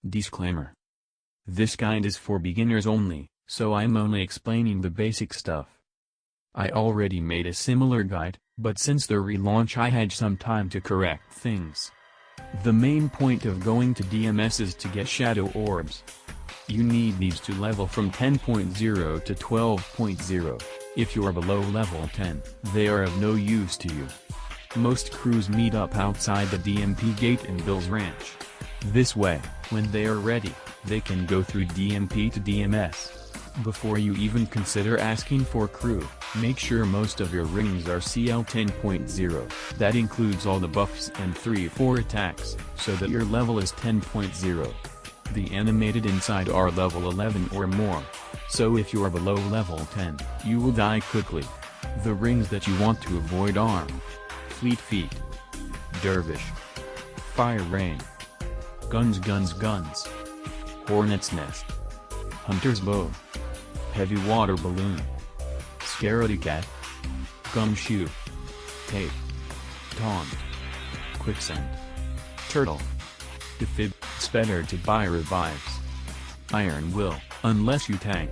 Disclaimer. This guide is for beginners only, so I'm only explaining the basic stuff. I already made a similar guide, but since the relaunch I had some time to correct things. The main point of going to DMS is to get shadow orbs. You need these to level from 10.0 to 12.0. If you're below level 10, they are of no use to you. Most crews meet up outside the DMP gate in Bill's Ranch. This way, when they are ready, they can go through DMP to DMS. Before you even consider asking for crew, make sure most of your rings are CL 10.0, that includes all the buffs and 3-4 attacks, so that your level is 10.0. The animated inside are level 11 or more, so if you're below level 10, you will die quickly. The rings that you want to avoid are Fleet Feet, Dervish, Fire Rain, Guns, Hornet's Nest, Hunter's Bow, Heavy Water Balloon, Scaredy Cat, Gumshoe, Tape, Taunt, Quicksand, Turtle, Defib, Spedder to buy revives, Iron Will, unless you tank,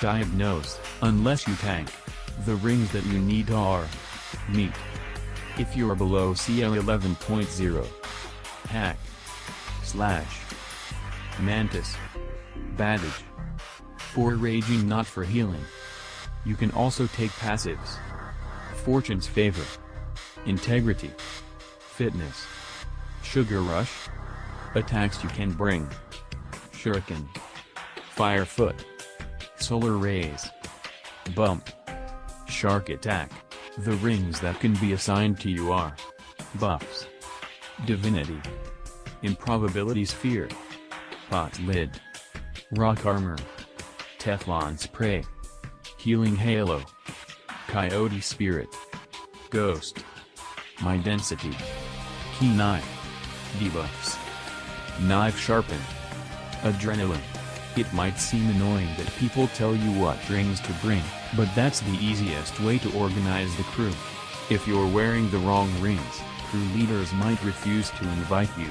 Diagnose, unless you tank. The rings that you need are Meat, if you're below CL 11.0, Hack, Slash, Mantis, Bandage. For raging, not for healing. You can also take passives. Fortune's Favor, Integrity, Fitness, Sugar Rush. Attacks you can bring: Shuriken, Firefoot, Solar Rays, Bump, Shark Attack. The rings that can be assigned to you are Buffs, Divinity, Improbability Sphere, Pot Lid, Rock Armor, Teflon Spray, Healing Halo, Coyote Spirit, Ghost, My Density, Key Knife, Debuffs, Knife Sharpen, Adrenaline. It might seem annoying that people tell you what rings to bring, but that's the easiest way to organize the crew. If you're wearing the wrong rings, crew leaders might refuse to invite you.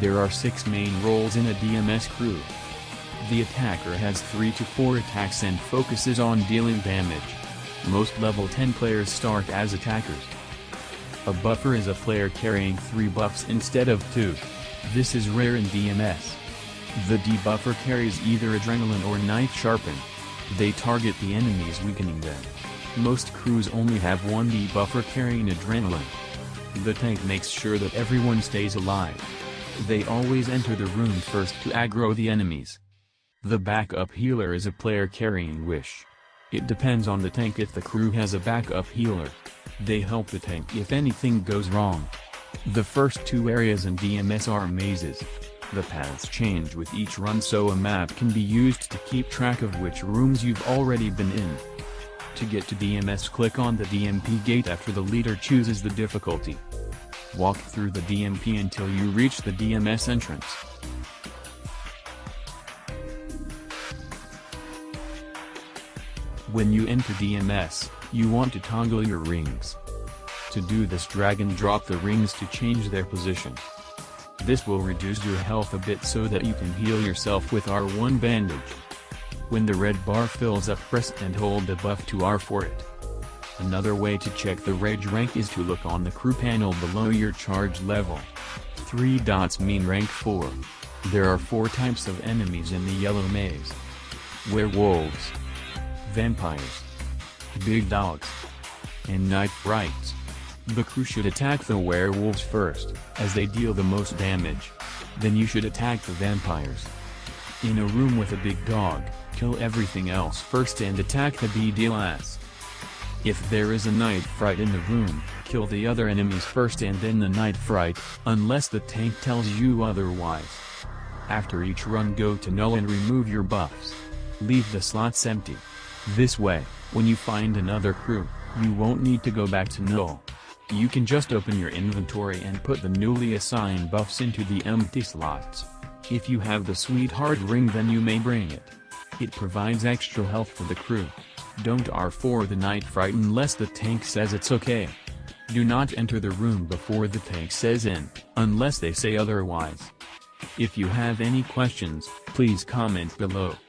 There are 6 main roles in a DMS crew. The attacker has 3 to 4 attacks and focuses on dealing damage. Most level 10 players start as attackers. A buffer is a player carrying 3 buffs instead of 2. This is rare in DMS. The debuffer carries either Adrenaline or Knife Sharpen. They target the enemies, weakening them. Most crews only have 1 debuffer carrying Adrenaline. The tank makes sure that everyone stays alive. They always enter the room first to aggro the enemies. The backup healer is a player carrying Wish. It depends on the tank. If the crew has a backup healer, they help the tank if anything goes wrong. The first 2 areas in DMS are mazes. The paths change with each run, so a map can be used to keep track of which rooms you've already been in. To get to DMS, click on the DMP gate after the leader chooses the difficulty. Walk through the DMP until you reach the DMS entrance. When you enter DMS, you want to toggle your rings. To do this, drag and drop the rings to change their position. This will reduce your health a bit so that you can heal yourself with R1 bandage. When the red bar fills up, press and hold the buff to R for it. Another way to check the rage rank is to look on the crew panel below your charge level. 3 dots mean rank 4. There are 4 types of enemies in the yellow maze: werewolves, vampires, big dogs, and night frights. The crew should attack the werewolves first, as they deal the most damage. Then you should attack the vampires. In a room with a big dog, kill everything else first and attack the big deal last. If there is a night fright in the room, kill the other enemies first and then the night fright, unless the tank tells you otherwise. After each run, go to null and remove your buffs. Leave the slots empty. This way, when you find another crew, you won't need to go back to null. You can just open your inventory and put the newly assigned buffs into the empty slots. If you have the Sweetheart ring, then you may bring it. It provides extra health for the crew. Don't R4 the night fright unless the tank says it's okay. Do not enter the room before the tank says in, unless they say otherwise. If you have any questions, please comment below.